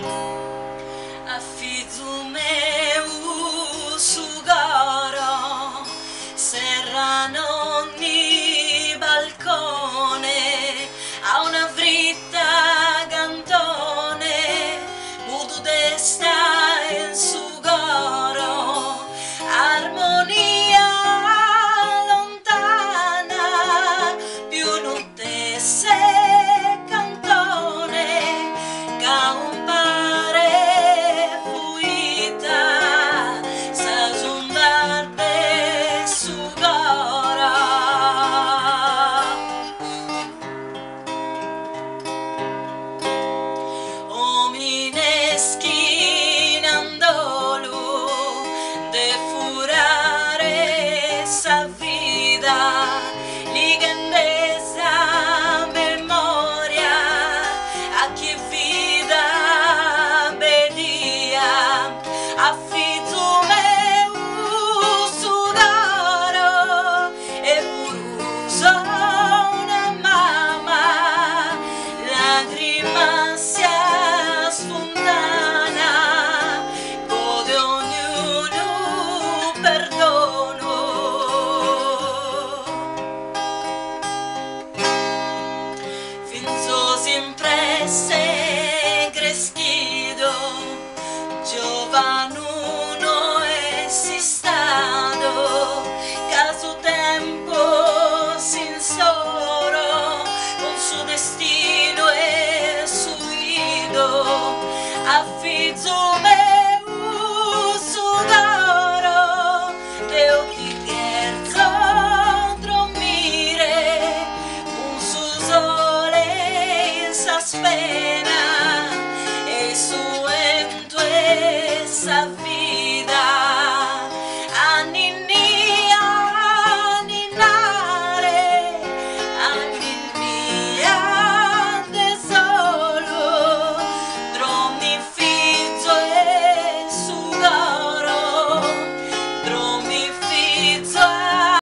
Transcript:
A fizu meu sugoro serrano ogni balcone a una vritta cantone muto desta in sugoro armonia lontana più notte se cantone ca un pare fuita sa zundar de sugoro omine schinandolu de furare sa vida ligandesa memoria a chi vida bedia a fizu meu sudoro e puruso una mamma lagrima si sfontana gode ognuno perdono finzo sempre se crescido giovanuno esistado caso tempo sincero con su destino e su ido a fizu meu sudoro de occhi scherzo dormire un su sole in sa spena e su ento e sa